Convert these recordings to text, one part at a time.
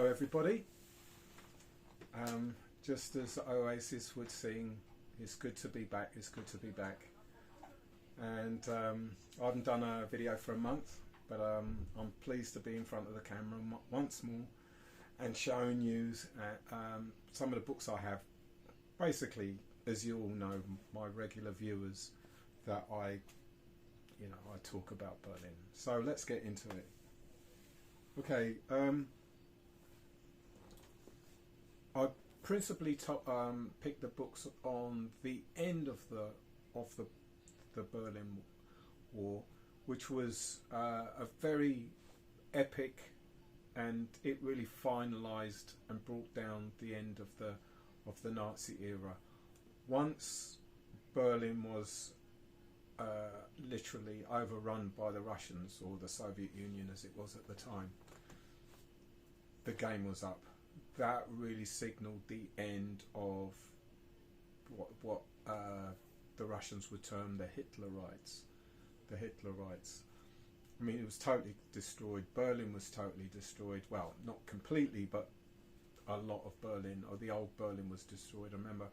everybody. Just as Oasis would sing, it's good to be back, it's good to be back. And I haven't done a video for a month, but I'm pleased to be in front of the camera once more and showing you some of the books I have. Basically, as you all know, my regular viewers, that I talk about Berlin. So let's get into it. Okay, I principally picked the books on the end of the Berlin War, which was a very epic, and it really finalised and brought down the end of the Nazi era. Once Berlin was literally overrun by the Russians, or the Soviet Union as it was at the time, the game was up. That really signalled the end of what the Russians would term the Hitlerites. The Hitlerites. I mean, it was totally destroyed. Berlin was totally destroyed. Well, not completely, but a lot of Berlin, or the old Berlin, was destroyed. I remember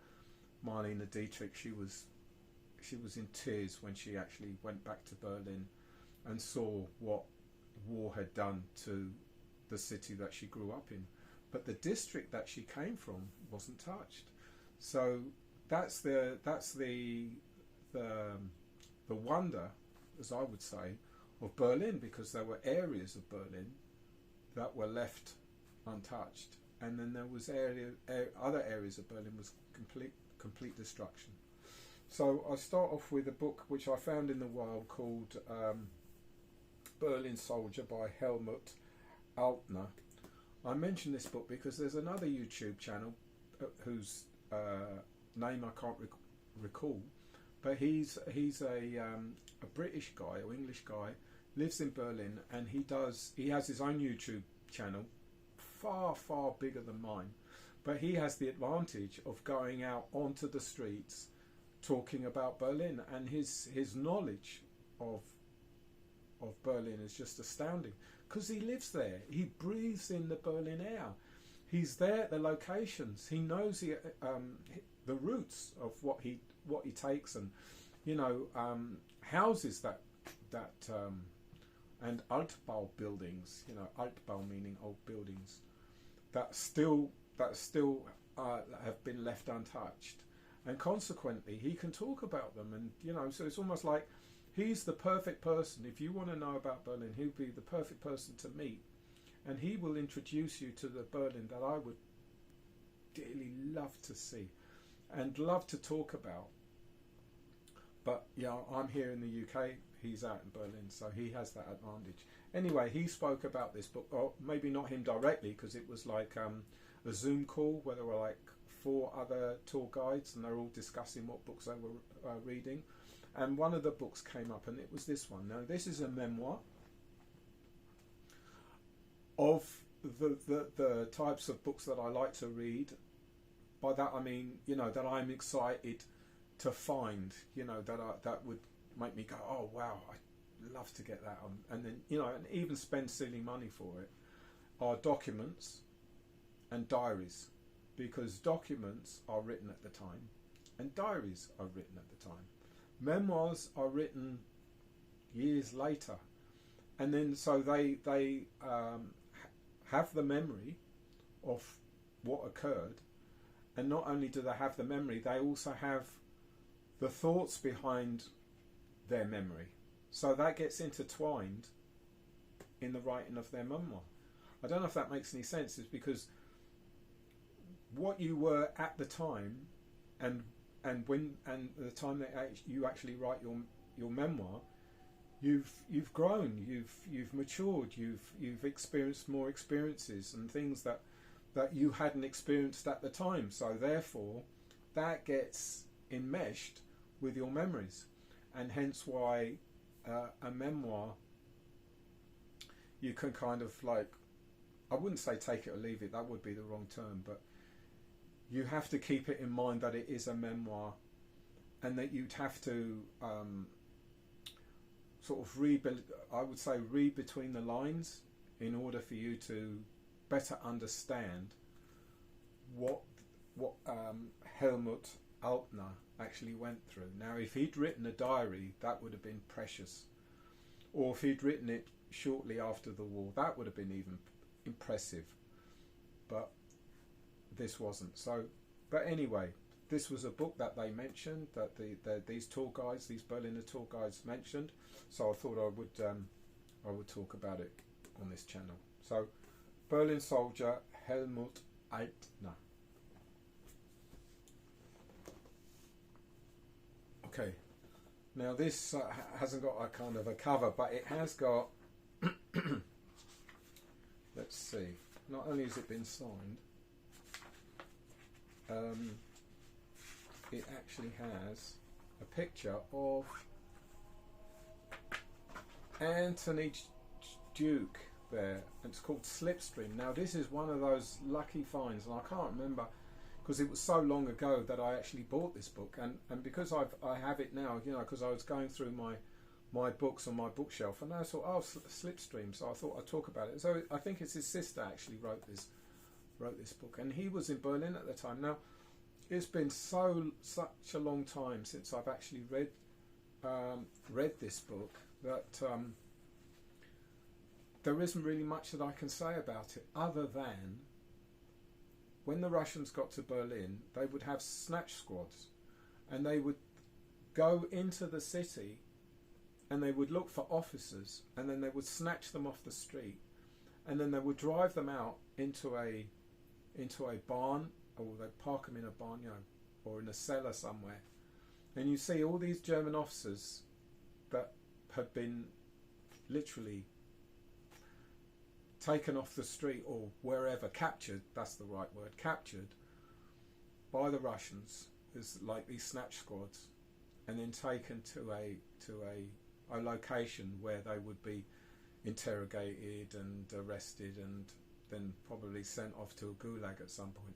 Marlene Dietrich. She was in tears when she actually went back to Berlin and saw what war had done to the city that she grew up in. But the district that she came from wasn't touched. So that's the wonder, as I would say, of Berlin, because there were areas of Berlin that were left untouched, and then there was other areas of Berlin was complete destruction. So I start off with a book which I found in the wild called Berlin Soldier by Helmut Altner. I mention this book because there's another YouTube channel whose name I can't recall, but he's a British guy or English guy, lives in Berlin, and he has his own YouTube channel, far bigger than mine, but he has the advantage of going out onto the streets talking about Berlin, and his knowledge of Berlin is just astounding, because he lives there. He breathes in the Berlin air. He's there at the locations. He knows the routes of what he takes, and houses that and Altbau buildings. Altbau meaning old buildings that still have been left untouched, and consequently he can talk about them. And so it's almost like he's the perfect person. If you want to know about Berlin, he'll be the perfect person to meet, and he will introduce you to the Berlin that I would dearly love to see and love to talk about. But I'm here in the UK, he's out in Berlin, so he has that advantage. Anyway, he spoke about this book, or maybe not him directly, because it was like a Zoom call where there were like 4 other tour guides, and they're all discussing what books they were reading. And one of the books came up, and it was this one. Now, this is a memoir of the types of books that I like to read. By that I mean, that I'm excited to find, that would make me go, oh wow, I'd love to get that on. And then, and even spend silly money for it, are documents and diaries, because documents are written at the time and diaries are written at the time. Memoirs are written years later, and then so they have the memory of what occurred, and not only do they have the memory, they also have the thoughts behind their memory. So that gets intertwined in the writing of their memoir. I don't know if that makes any sense. It's because what you were at the time, and the time that you actually write your memoir, you've grown, you've matured, you've experienced more experiences and things that you hadn't experienced at the time. So therefore, that gets enmeshed with your memories, and hence why a memoir, you can kind of like, I wouldn't say take it or leave it, that would be the wrong term, but you have to keep it in mind that it is a memoir, and that you'd have to sort of read between the lines in order for you to better understand what Helmut Altner actually went through. Now, if he'd written a diary, that would have been precious. Or if he'd written it shortly after the war, that would have been even impressive. But this wasn't. So, but anyway, this was a book that they mentioned, that these tour guides, these Berliner tour guides mentioned. So I thought I would talk about it on this channel. So, Berlin Soldier, Helmut Altner. Okay, now this hasn't got a kind of a cover, but it has got, let's see, not only has it been signed, it actually has a picture of Anthony Duke there, and it's called Slipstream. Now this is one of those lucky finds, and I can't remember, because it was so long ago that I actually bought this book, and because I have it now, you know, because I was going through my books on my bookshelf, and I thought, oh, Slipstream, so I thought I'd talk about it. So I think it's his sister actually wrote this book, and he was in Berlin at the time. Now it's been such a long time since I've actually read this book that there isn't really much that I can say about it, other than when the Russians got to Berlin, they would have snatch squads, and they would go into the city and they would look for officers, and then they would snatch them off the street, and then they would drive them out into a barn, or they'd park them in a barn, you know, or in a cellar somewhere. And you see all these German officers that had been literally taken off the street or wherever, captured, that's the right word, captured by the Russians as like these snatch squads, and then taken to a location where they would be interrogated and arrested and then probably sent off to a gulag at some point.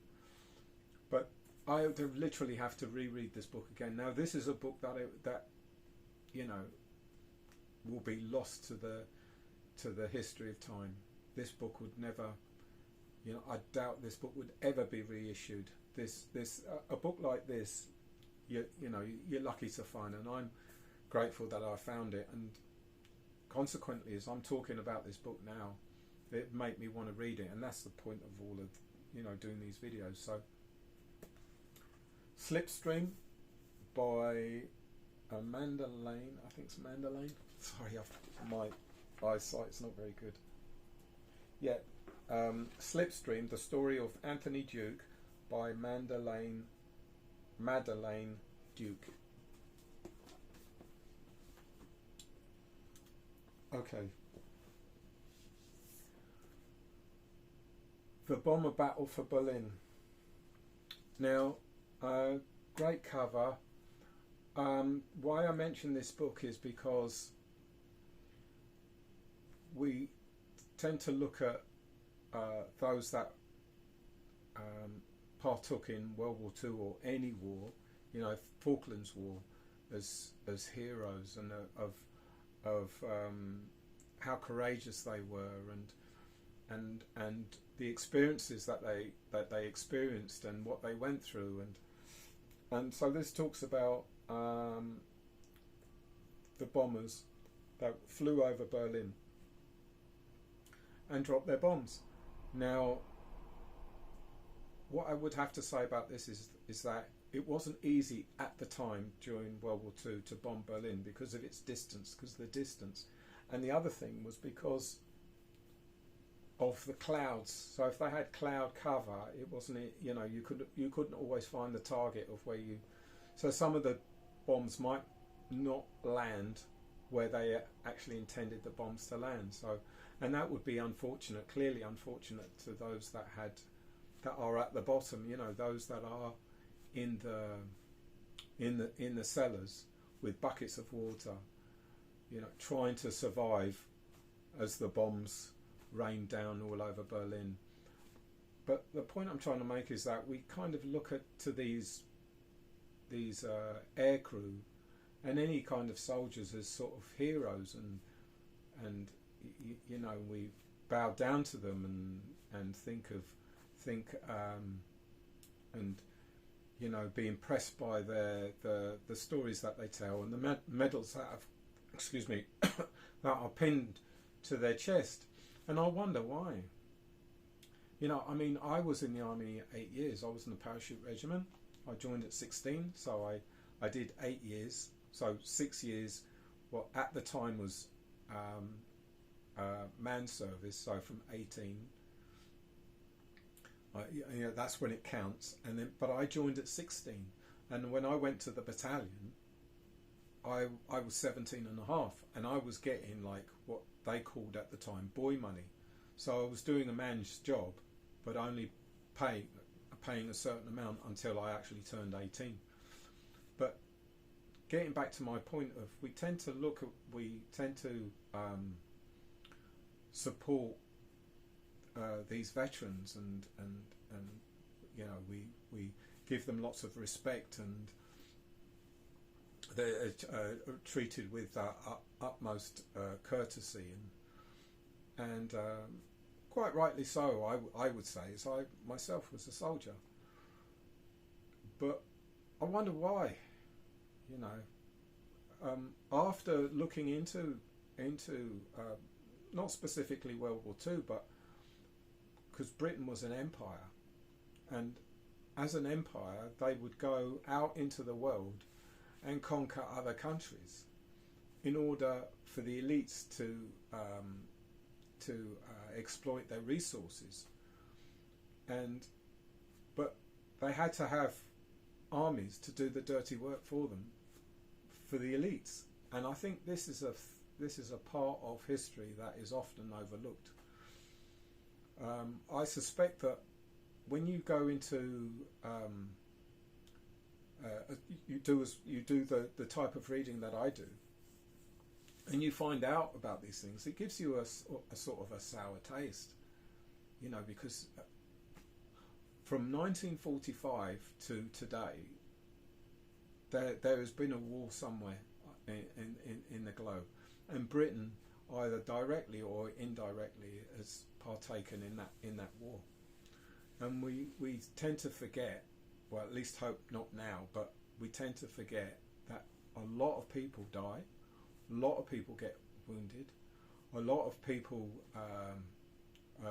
But I would literally have to reread this book again. Now this is a book that you know will be lost to the history of time. This book would never, you know, I doubt this book would ever be reissued. A book like this, you know, you're lucky to find, and I'm grateful that I found it. And consequently, as I'm talking about this book now, it made me want to read it, and that's the point of all of, you know, doing these videos. So, Slipstream by Amanda Lane. I think it's Amanda Lane. Sorry, my eyesight's not very good. Yeah, Slipstream, the story of Anthony Duke by Madeleine Duke. Okay. The Bomber Battle for Berlin. Now, great cover. Why I mention this book is because we tend to look at those that partook in World War II or any war, you know, Falklands War, as heroes, and of how courageous they were, and the experiences that they experienced and what they went through, and so this talks about the bombers that flew over Berlin and dropped their bombs. Now, what I would have to say about this is that it wasn't easy at the time during World War II to bomb Berlin because of its distance, and the other thing was because of the clouds. So if they had cloud cover, it wasn't, you know, you couldn't always find the target of where you. So some of the bombs might not land where they actually intended the bombs to land. So, and that would be unfortunate, clearly unfortunate to those that are at the bottom. You know, those that are in the cellars with buckets of water, you know, trying to survive as the bombs rained down all over Berlin. But the point I'm trying to make is that we kind of look to these air crew and any kind of soldiers as sort of heroes, and you know, we bow down to them, and and you know, be impressed by the stories that they tell and the medals that have, excuse me, that are pinned to their chest. And I wonder why. You know, I mean, I was in the army 8 years. I was in the parachute regiment. I joined at 16, so I did 8 years. So 6 years, what at the time was man service. So from 18, you know, that's when it counts. And then, but I joined at 16, and when I went to the battalion, I was 17 and a half, and I was getting like what they called at the time boy money. So I was doing a man's job, but only paying a certain amount until I actually turned 18. But getting back to my point of, we tend to support these veterans, and you know, we give them lots of respect, and they're treated with utmost courtesy, and quite rightly so, I would say, as I myself was a soldier. But I wonder why, you know, after looking into not specifically World War II, but because Britain was an empire, and as an empire they would go out into the world and conquer other countries in order for the elites to exploit their resources, but they had to have armies to do the dirty work for them, for the elites. And I think this is a part of history that is often overlooked. I suspect that when you go into you do the type of reading that I do, and you find out about these things, it gives you a sort of a sour taste, you know, because from 1945 to today, there has been a war somewhere in the globe, and Britain, either directly or indirectly, has partaken in that war. And we tend to forget, well, at least hope not now, but we tend to forget that a lot of people die, a lot of people get wounded, a lot of people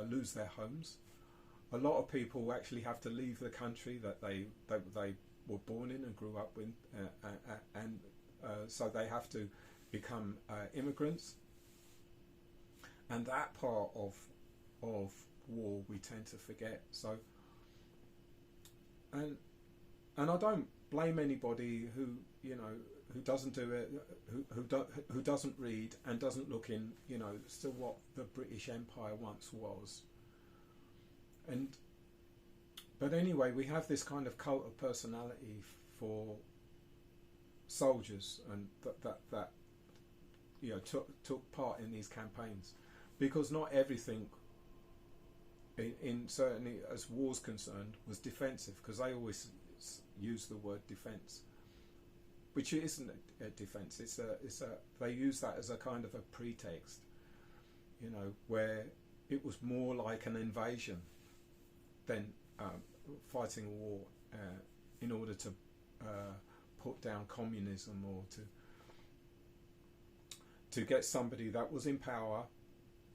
lose their homes, a lot of people actually have to leave the country that they were born in and grew up in, and so they have to become immigrants. And that part of war we tend to forget. So, and I don't blame anybody who, you know, who doesn't do it, who doesn't read and doesn't look in, you know, still what the British Empire once was. But anyway, we have this kind of cult of personality for soldiers, and that you know took part in these campaigns, because not everything in certainly as war's concerned was defensive, because they always use the word defense, which isn't a defense. It's a they use that as a kind of a pretext, you know, where it was more like an invasion than fighting a war in order to put down communism, or to get somebody that was in power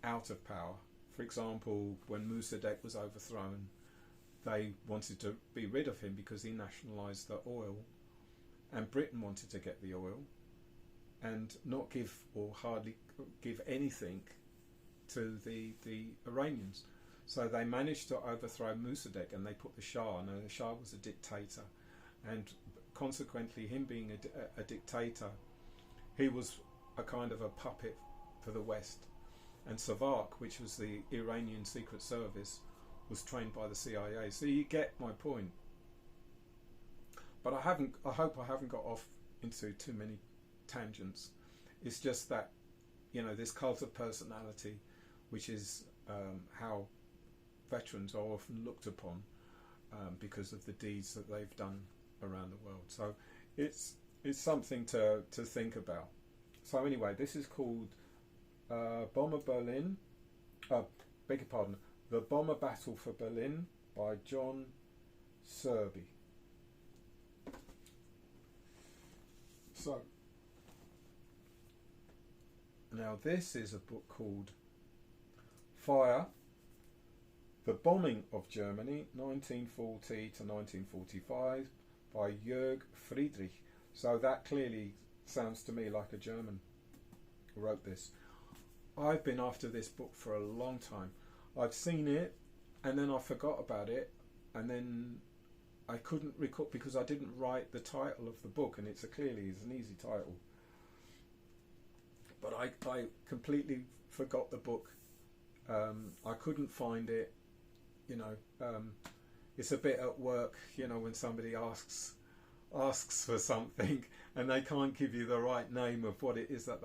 out of power. For example, when Mossadegh was overthrown, they wanted to be rid of him because he nationalised the oil, and Britain wanted to get the oil and not give, or hardly give, anything to the Iranians. So they managed to overthrow Mossadegh, and they put the Shah, and the Shah was a dictator, and consequently, him being a dictator, he was a kind of a puppet for the West. And Savak, which was the Iranian Secret Service, was trained by the CIA. So you get my point. But I hope I haven't got off into too many tangents. It's just that, you know, this cult of personality, which is how veterans are often looked upon because of the deeds that they've done around the world. So it's something to think about. So anyway, this is called Bomber Berlin, beg your pardon, The Bomber Battle for Berlin by John Serby. So, now this is a book called Fire, The Bombing of Germany, 1940 to 1945, by Jörg Friedrich. So that clearly sounds to me like a German who wrote this. I've been after this book for a long time. I've seen it and then I forgot about it, and then I couldn't recall because I didn't write the title of the book, and it's an easy title. But I completely forgot the book. I couldn't find it. It's a bit at work, when somebody asks for something and they can't give you the right name of what it is that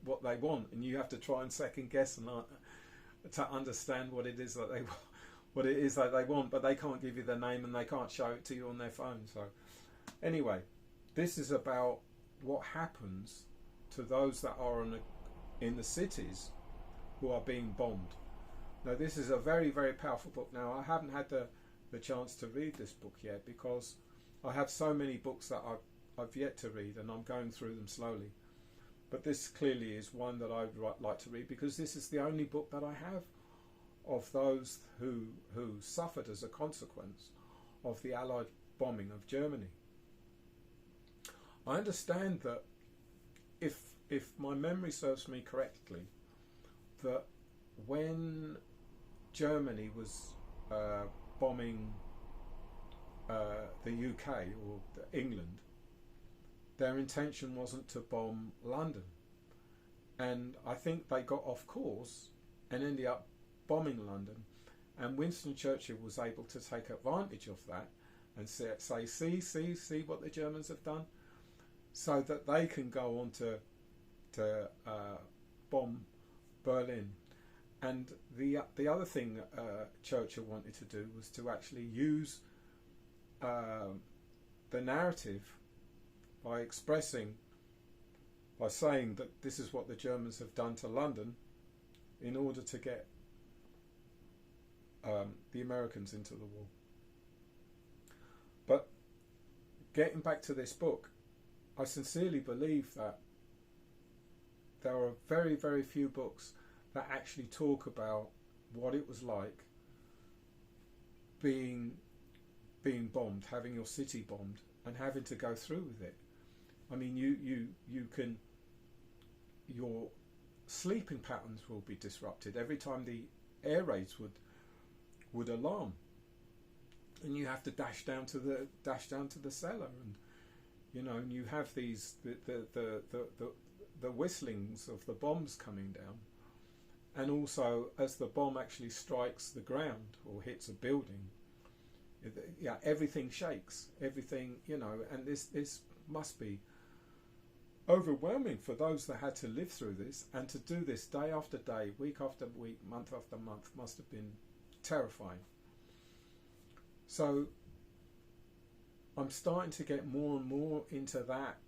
what they want, and you have to try and second guess and to understand what it is that they want, but they can't give you the name and they can't show it to you on their phone. So anyway, this is about what happens to those that are in the cities who are being bombed. Now this is a very, very powerful book. Now I haven't had the chance to read this book yet because I have so many books that I've yet to read, and I'm going through them slowly. But this clearly is one that I'd like to read, because this is the only book that I have of those who suffered as a consequence of the Allied bombing of Germany. I understand that if my memory serves me correctly, that when Germany was bombing the UK or England, their intention wasn't to bomb London, and I think they got off course and ended up bombing London, and Winston Churchill was able to take advantage of that and say see what the Germans have done, so that they can go on to bomb Berlin. And the other thing Churchill wanted to do was to actually use the narrative by saying that this is what the Germans have done to London, in order to get the Americans into the war. But getting back to this book, I sincerely believe that there are very, very few books that actually talk about what it was like being bombed, having your city bombed, and having to go through with it. I mean, your sleeping patterns will be disrupted every time the air raids would alarm, and you have to dash down to the cellar, and and you have these the whistlings of the bombs coming down, and also as the bomb actually strikes the ground or hits a building, everything shakes, everything, and this must be overwhelming for those that had to live through this, and to do this day after day, week after week, month after month, must have been terrifying. So I'm starting to get more and more into that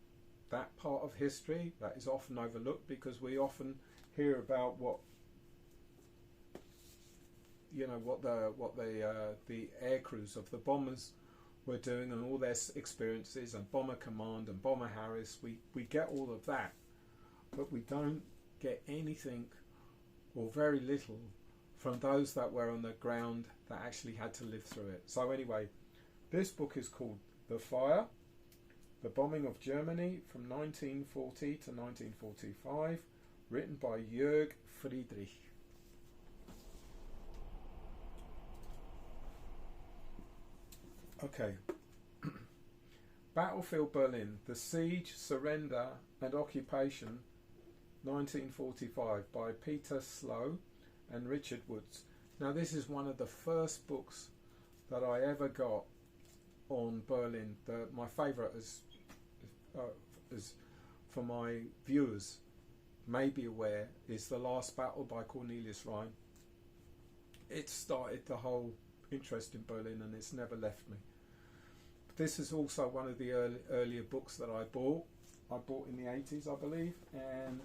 part of history that is often overlooked, because we often hear about what the air crews of the bombers were doing, and all their experiences, and Bomber Command and Bomber Harris. We get all of that, but we don't get anything, or very little, from those that were on the ground that actually had to live through it. So anyway, this book is called The Fire, The Bombing of Germany from 1940 to 1945, written by Jörg Friedrich. Okay. Battlefield Berlin, The Siege, Surrender and Occupation, 1945, by Peter Slow and Richard Woods. Now this is one of the first books that I ever got on Berlin. My favourite is for my viewers may be aware, is The Last Battle by Cornelius Rhine. It started the whole interest in Berlin, and it's never left me. But this is also one of the earlier books that I bought. I bought in the 80s, I believe, and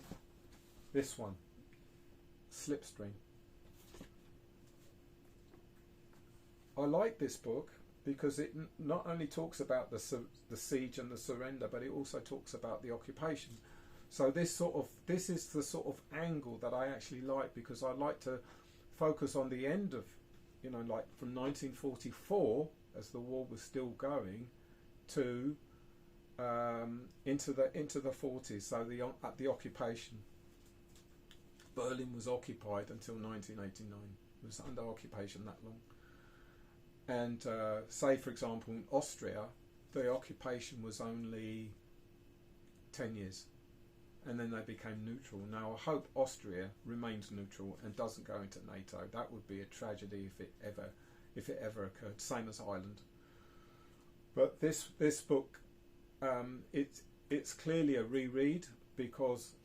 this one, Slipstream. I like this book because it not only talks about the siege and the surrender, but it also talks about the occupation. So this is the sort of angle that I actually like, because I like to focus on the end of, like from 1944, as the war was still going, to into the 40s. So the occupation. Berlin was occupied until 1989. It was under occupation that long. And say, for example, in Austria, the occupation was only 10 years. And then they became neutral. Now, I hope Austria remains neutral and doesn't go into NATO. That would be a tragedy if it ever occurred. Same as Ireland. But this book, it's clearly a reread, because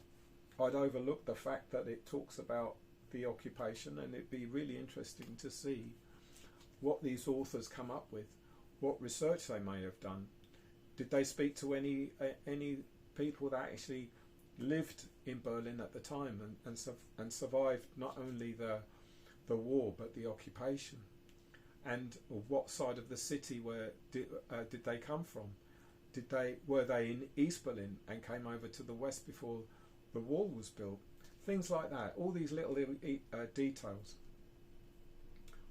I'd overlooked the fact that it talks about the occupation, and it'd be really interesting to see what these authors come up with, what research they may have done. Did they speak to any people that actually lived in Berlin at the time and survived not only the war but the occupation? And what side of the city did they come from? Were they in East Berlin and came over to the west before the wall was built? Things like that. All these little details.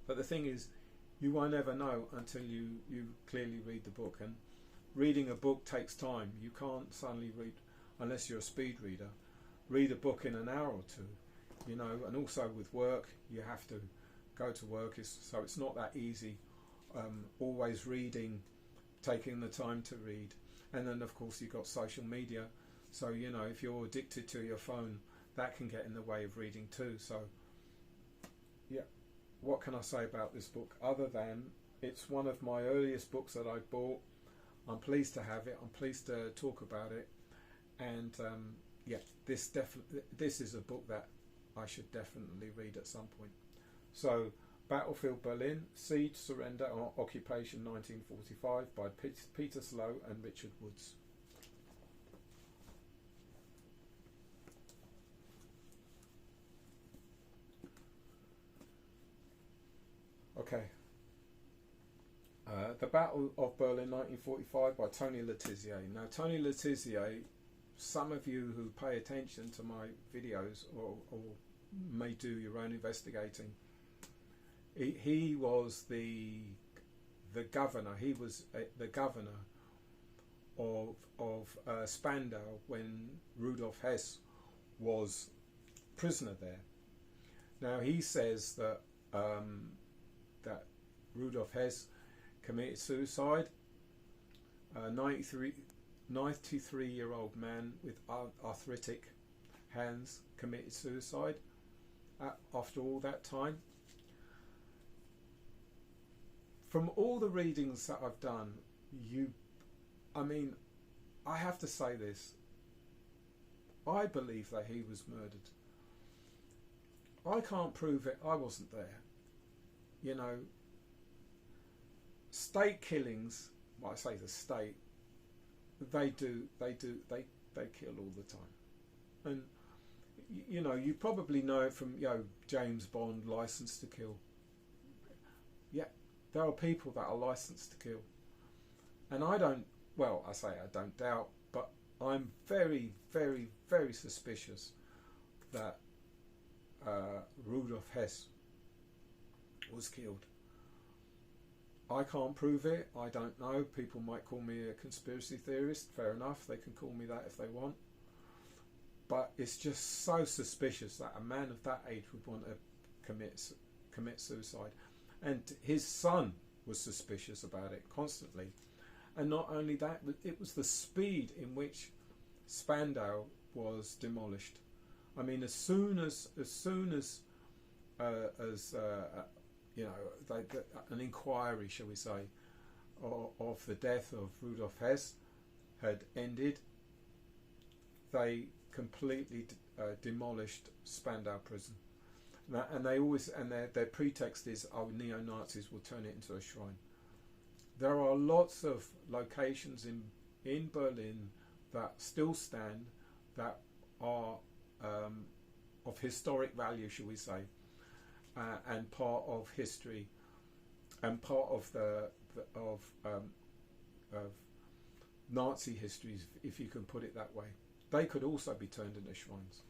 But the thing is, you won't ever know until you clearly read the book. And reading a book takes time. You can't suddenly read, unless you're a speed reader, read a book in an hour or two. And also with work, you have to go to work, so it's not that easy. Always reading, taking the time to read. And then of course you've got social media, so if you're addicted to your phone, that can get in the way of reading too. So yeah, what can I say about this book other than it's one of my earliest books that I bought. I'm pleased to have it, I'm pleased to talk about it, and yeah, this is a book that I should definitely read at some point. So, Battlefield Berlin, Siege, Surrender and Occupation 1945 by Peter Slow and Richard Woods. Okay. The Battle of Berlin 1945 by Tony Letizia. Now, Tony Letizia, some of you who pay attention to my videos or may do your own investigating, he was the governor. He was the governor of Spandau when Rudolf Hess was prisoner there. Now he says that that Rudolf Hess committed suicide. 93-year-old man with arthritic hands committed suicide after all that time. From all the readings that I've done, I have to say this. I believe that he was murdered. I can't prove it. I wasn't there. State killings, well, I say the state, they kill all the time. And you probably know it from James Bond, License to Kill. Yeah, there are people that are licensed to kill. And I don't doubt, but I'm very, very, very suspicious that Rudolf Hess was killed. I can't prove it. I don't know. People might call me a conspiracy theorist. Fair enough. They can call me that if they want. But it's just so suspicious that a man of that age would want to commit suicide. And his son was suspicious about it constantly. And not only that, it was the speed in which Spandau was demolished. I mean, as soon as an inquiry, shall we say, of the death of Rudolf Hess had ended, they completely demolished Spandau prison. And their pretext is, neo-Nazis will turn it into a shrine. There are lots of locations in Berlin that still stand, that are of historic value, shall we say, and part of history. and part of of Nazi histories, if you can put it that way, they could also be turned into shrines.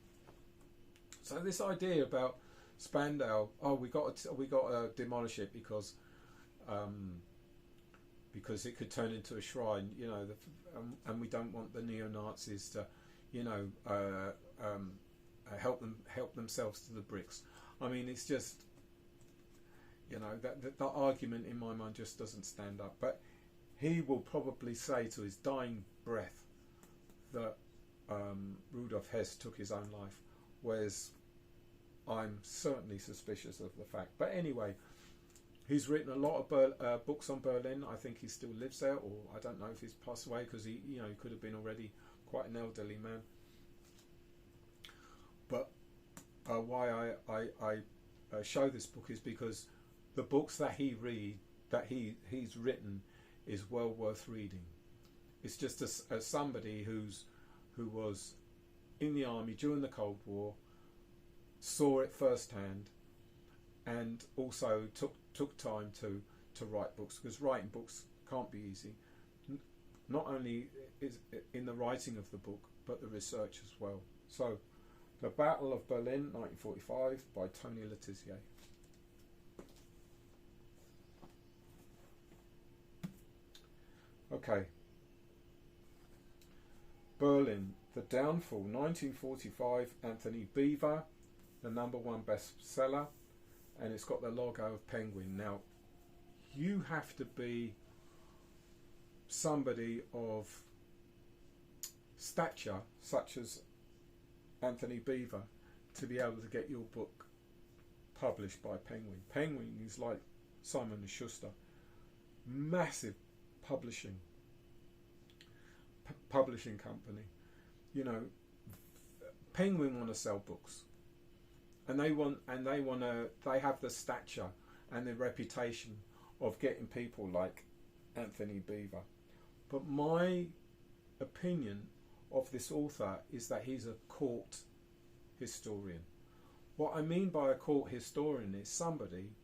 So this idea about Spandau, oh, we got to demolish it because it could turn into a shrine, you know, and we don't want the neo-Nazis to, you know, help themselves to the bricks. I mean, it's just, you know, that argument in my mind just doesn't stand up. But he will probably say to his dying breath that Rudolf Hess took his own life, whereas I'm certainly suspicious of the fact. But anyway, he's written a lot of books on Berlin. I think he still lives there, or I don't know if he's passed away, because he could have been already quite an elderly man. But why I show this book is because the books that he's written is well worth reading. It's just as somebody who was in the army during the Cold War, saw it firsthand, and also took time to write books, because writing books can't be easy. Not only is in the writing of the book, but the research as well. So, The Battle of Berlin, 1945, by Tony Letizia. Okay. Berlin, The Downfall, 1945, Anthony Beevor, the #1 bestseller, and it's got the logo of Penguin. Now, you have to be somebody of stature, such as Anthony Beevor, to be able to get your book published by Penguin. Penguin is like Simon & Schuster, massive publishing company. You know, Penguin want to sell books, and they have the stature and the reputation of getting people like Anthony Beevor. But my opinion of this author is that he's a court historian. What I mean by a court historian is somebody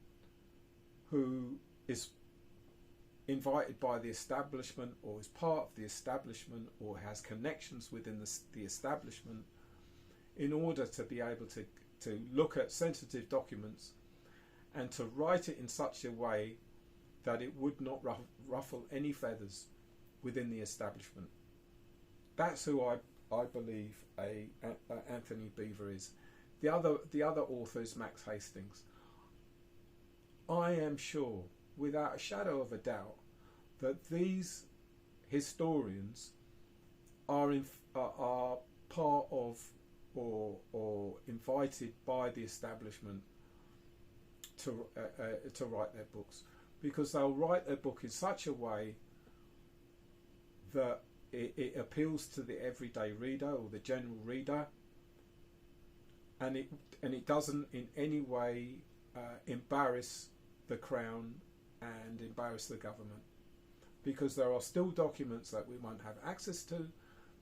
who is invited by the establishment, or is part of the establishment, or has connections within the establishment, in order to be able to look at sensitive documents and to write it in such a way that it would not ruffle any feathers within the establishment. That's who I believe Anthony Beevor is. The other author is Max Hastings. I am sure, without a shadow of a doubt, that these historians are part of or invited by the establishment to write their books, because they'll write their book in such a way that it appeals to the everyday reader or the general reader, and it doesn't in any way embarrass the Crown and embarrass the government, because there are still documents that we won't have access to.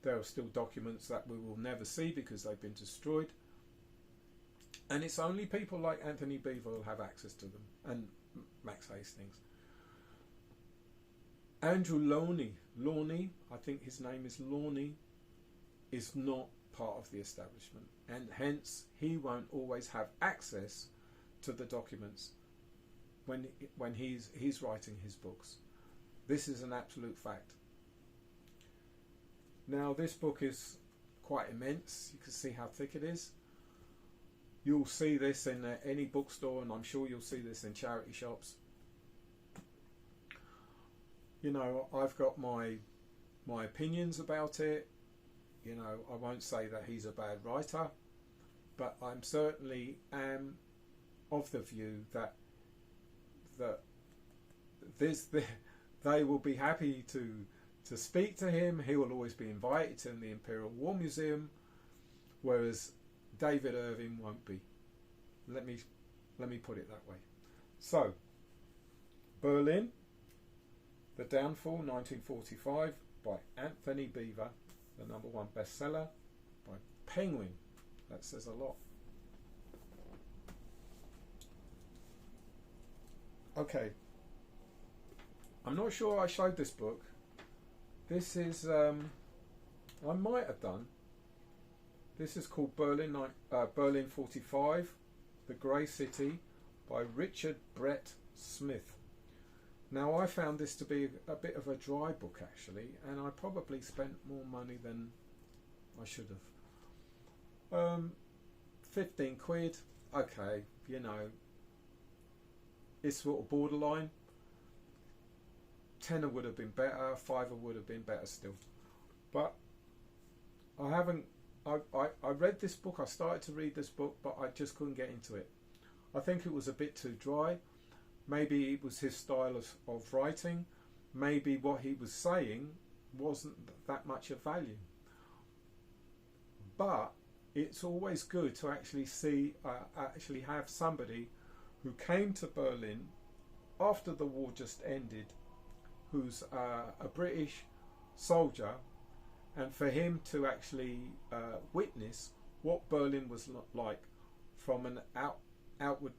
There are still documents that we will never see because they've been destroyed, and it's only people like Anthony Beevor who will have access to them, and Max Hastings. Andrew Lawney, I think his name is Lawney, is not part of the establishment, and hence he won't always have access to the documents when he's writing his books. This is an absolute fact. Now, this book is quite immense. You can see how thick it is. You'll see this in any bookstore, and I'm sure you'll see this in charity shops. You know, I've got my opinions about it. You know, I won't say that he's a bad writer, but I'm certainly am of the view that they will be happy to speak to him. He will always be invited to the Imperial War Museum, whereas David Irving won't be. Let me put it that way. So, Berlin, The Downfall, 1945, by Anthony Beevor, the #1 bestseller, by Penguin. That says a lot. Okay, I'm not sure I showed this book. This is, I might have done. This is called Berlin 45, The Grey City by Richard Brett Smith. Now, I found this to be a bit of a dry book, actually, and I probably spent more money than I should have. 15 quid, okay, you know, it's sort of borderline. Tenner would have been better, fiver would have been better still. But I haven't, I read this book, I started to read this book, but I just couldn't get into it. I think it was a bit too dry. Maybe it was his style of writing. Maybe what he was saying wasn't that much of value. But it's always good to actually see, actually have somebody who came to Berlin after the war just ended, who's a British soldier, and for him to actually witness what Berlin was like from an outward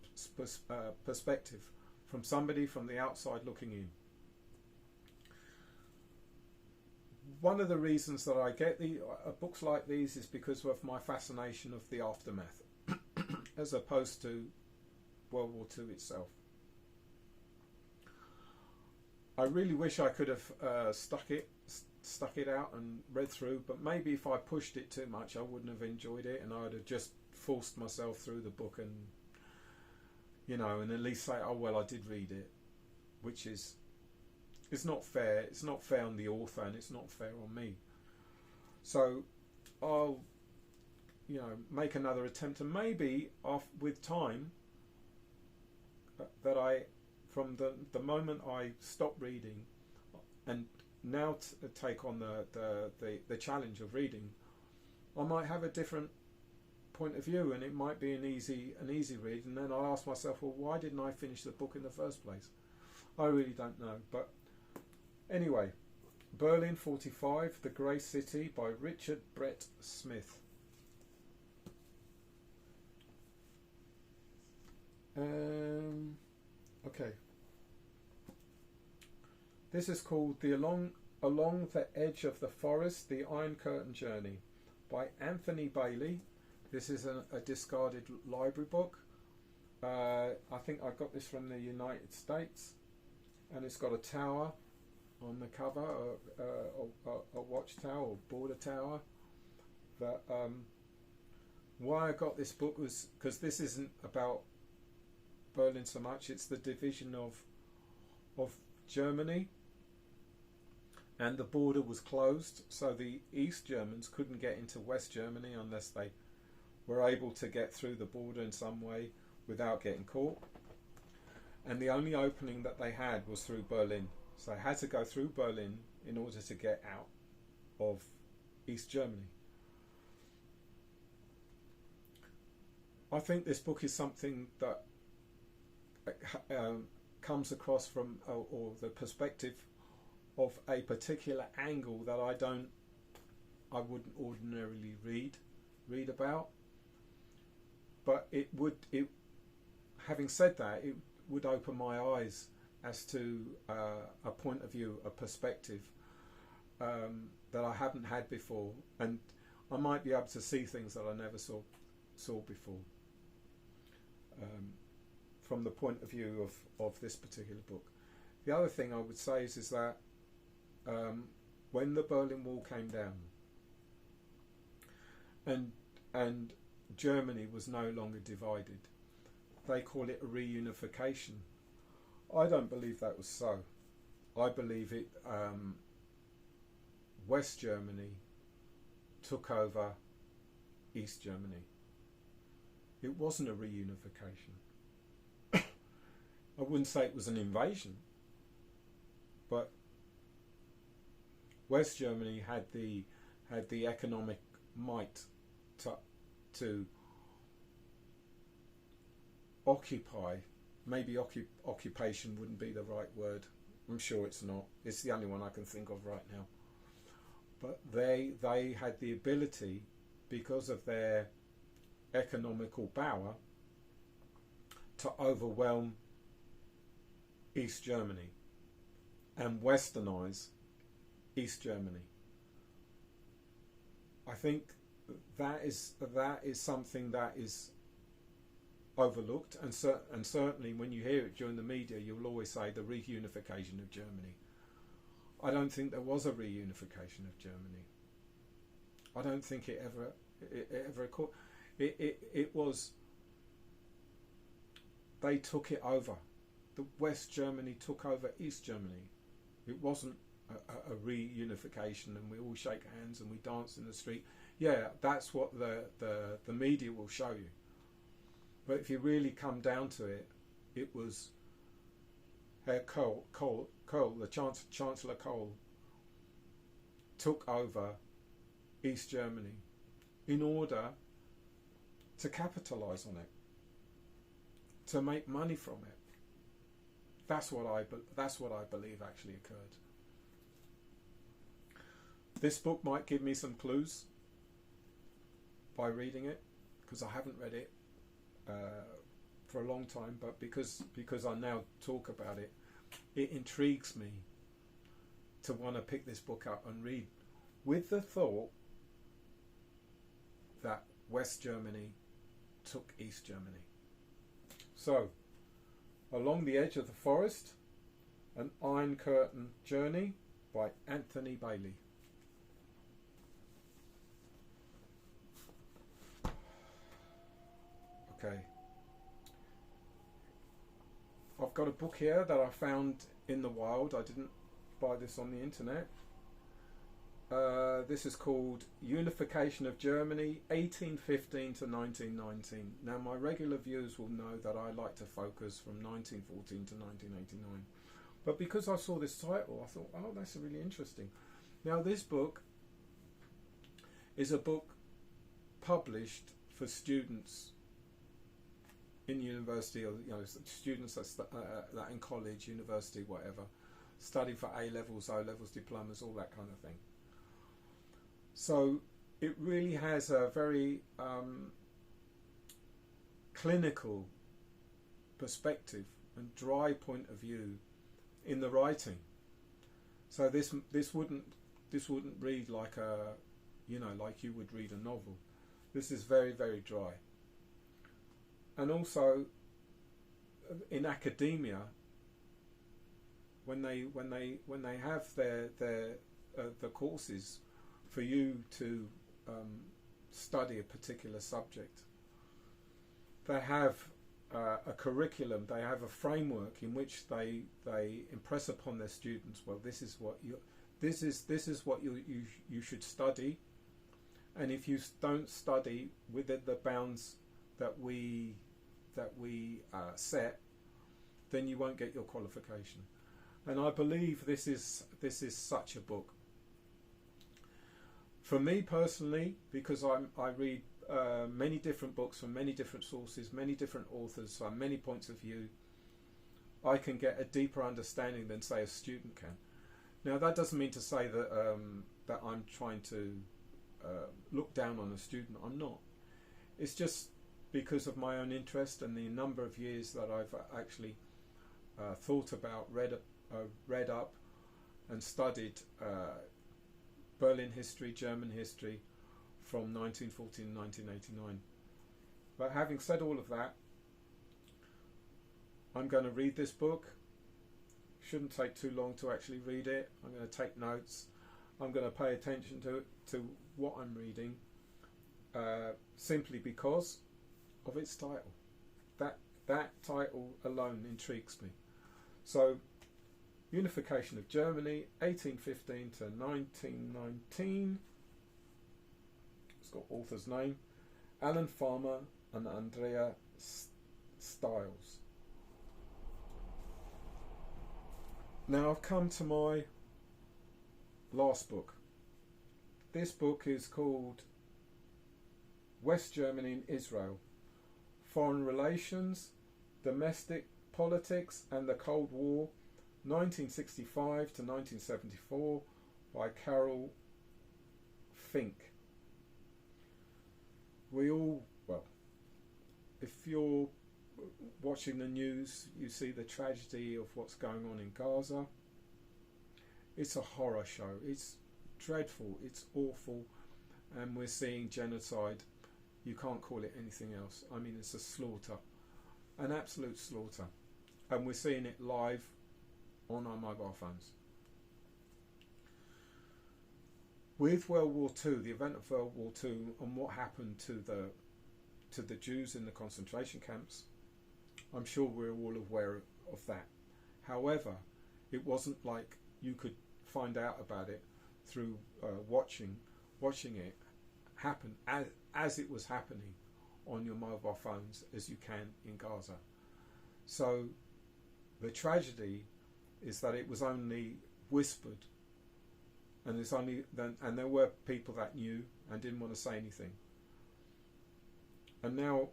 perspective, from somebody from the outside looking in. One of the reasons that I get books like these is because of my fascination of the aftermath, as opposed to World War II itself. I really wish I could have stuck it out and read through, but maybe if I pushed it too much I wouldn't have enjoyed it, and I'd have just forced myself through the book and, you know, and at least say, oh well, I did read it, which is, it's not fair. It's not fair on the author, and it's not fair on me. So I'll, you know, make another attempt, and maybe with time, that I, from the moment I stop reading and now take on the challenge of reading, I might have a different point of view, and it might be an easy read, and then I'll ask myself, well, why didn't I finish the book in the first place? I really don't know. But anyway, Berlin 45, The Grey City by Richard Brett Smith. Okay. This is called Along the Edge of the Forest, The Iron Curtain Journey by Anthony Bailey. This is a discarded library book. I think I got this from the United States, and it's got a tower on the cover, a watchtower or border tower. But why I got this book was because this isn't about Berlin so much. It's the division of Germany, and the border was closed, so the East Germans couldn't get into West Germany unless they were able to get through the border in some way without getting caught. And the only opening that they had was through Berlin, so they had to go through Berlin in order to get out of East Germany. I think this book is something that comes across from or the perspective of a particular angle that I wouldn't ordinarily read about. But having said that, it would open my eyes as to a point of view, a perspective that I haven't had before, and I might be able to see things that I never saw before. From the point of view of this particular book. The other thing I would say is that when the Berlin Wall came down and Germany was no longer divided, they call it a reunification. I don't believe that was so. I believe it West Germany took over East Germany. It wasn't a reunification. I wouldn't say it was an invasion, but West Germany had the economic might to occupy. Maybe occupation wouldn't be the right word. I'm sure it's not. It's the only one I can think of right now. But they had the ability, because of their economical power, to overwhelm East Germany. and westernize East Germany. I think that is something that is overlooked, and certainly when you hear it during the media, you'll always say the reunification of Germany. I don't think there was a reunification of Germany. I don't think it ever occurred. It was, they took it over. The West Germany took over East Germany. It wasn't a reunification and we all shake hands and we dance in the street. Yeah, that's what the media will show you. But if you really come down to it, it was Herr Kohl, the Chancellor Kohl, took over East Germany in order to capitalise on it, to make money from it. That's what I believe actually occurred. This book might give me some clues by reading it, because I haven't read it for a long time, but because I now talk about it, it intrigues me to want to pick this book up and read, with the thought that West Germany took East Germany. So, Along the Edge of the Forest, An Iron Curtain Journey by Anthony Bailey. Okay. I've got a book here that I found in the wild. I didn't buy this on the internet. This is called Unification of Germany, 1815 to 1919. Now, my regular viewers will know that I like to focus from 1914 to 1989. But because I saw this title, I thought, oh, that's really interesting. Now, this book is a book published for students in university, or students that in college, university, whatever, study for A levels, O levels, diplomas, all that kind of thing. So it really has a very clinical perspective and dry point of view in the writing. So this wouldn't read like like you would read a novel. This is very, very dry. And also in academia, when they have their the courses for you to study a particular subject, they have a curriculum, they have a framework in which they impress upon their students, well, this is what you should study, and if you don't study within the bounds that we set, then you won't get your qualification. And I believe this is such a book. For me personally, because I read many different books from many different sources, many different authors, from many points of view, I can get a deeper understanding than, say, a student can. Now, that doesn't mean to say that that I'm trying to look down on a student. I'm not. It's just because of my own interest and the number of years that I've actually thought about, read up and studied Berlin history, German history from 1914 to 1989. But having said all of that, I'm going to read this book. Shouldn't take too long to actually read it. I'm going to take notes. I'm going to pay attention to what I'm reading, simply because of its title. That title alone intrigues me. So, Unification of Germany, 1815 to 1919. It's got author's name, Alan Farmer and Andrea Stiles. Now I've come to my last book. This book is called West Germany and Israel, Foreign Relations, Domestic Politics and the Cold War, 1965 to 1974, by Carol Fink. If you're watching the news, you see the tragedy of what's going on in Gaza. It's a horror show. It's dreadful. It's awful. And we're seeing genocide. You can't call it anything else. I mean, it's a slaughter. An absolute slaughter. And we're seeing it live on our mobile phones. With World War II, the event of World War II, and what happened to the Jews in the concentration camps, I'm sure we're all aware of that. However, it wasn't like you could find out about it through watching it happen as it was happening on your mobile phones as you can in Gaza. So the tragedy is that it was only whispered, and there were people that knew and didn't want to say anything. And now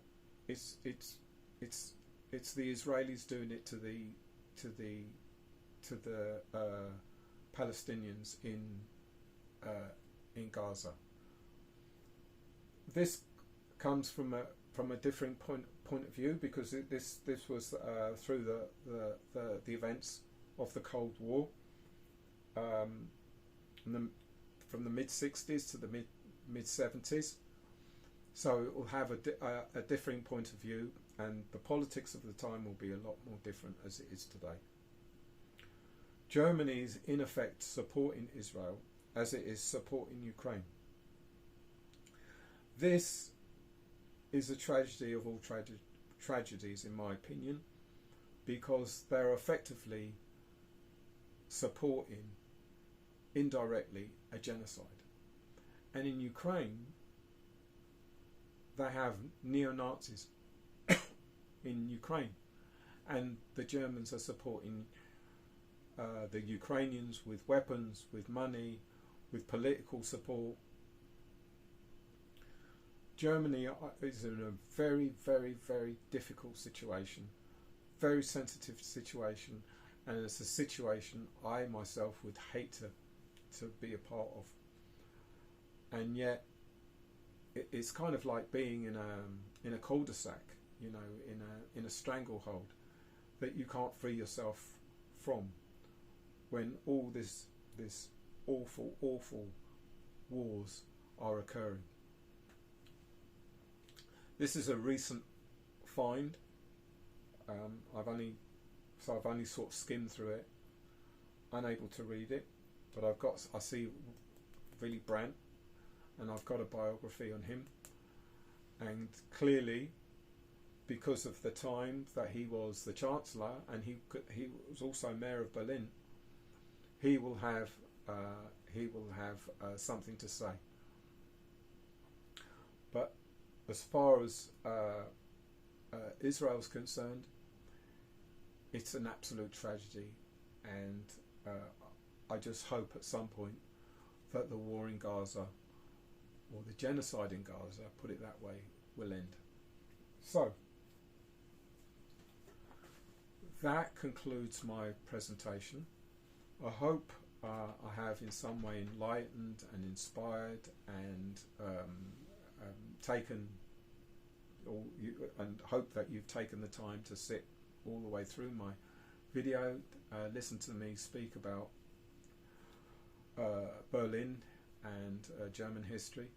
it's the Israelis doing it to the Palestinians in Gaza. This comes from a different point of view, because this was through the events of the Cold War, from the mid-60s to the mid-70s. So it will have a differing point of view, and the politics of the time will be a lot more different as it is today. Germany is in effect supporting Israel as it is supporting Ukraine. This is a tragedy of all tragedies, in my opinion, because they're effectively supporting indirectly a genocide. And in Ukraine, they have neo-Nazis in Ukraine, and the Germans are supporting the Ukrainians with weapons, with money, with political support. Germany is in a very, very, very difficult situation, very sensitive situation, and it's a situation I myself would hate to be a part of. And yet, it's kind of like being in a cul-de-sac, you know, in a stranglehold that you can't free yourself from, when all this awful wars are occurring. This is a recent find. I've only sort of skimmed through it, unable to read it, but I see Willy Brandt, and I've got a biography on him, and clearly, because of the time that he was the Chancellor and he was also Mayor of Berlin, he will have something to say. But as far as Israel's concerned, it's an absolute tragedy, and I just hope at some point that the war in Gaza, or the genocide in Gaza, put it that way, will end. So, that concludes my presentation. I hope I have in some way enlightened and inspired and and hope that you've taken the time to sit all the way through my video, listen to me speak about Berlin and German history,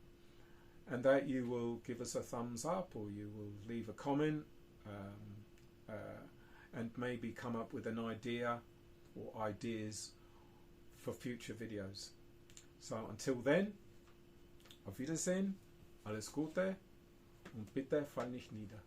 and that you will give us a thumbs up, or you will leave a comment, and maybe come up with an idea or ideas for future videos. So until then, auf Wiedersehen, alles Gute und bitte fall nicht nieder.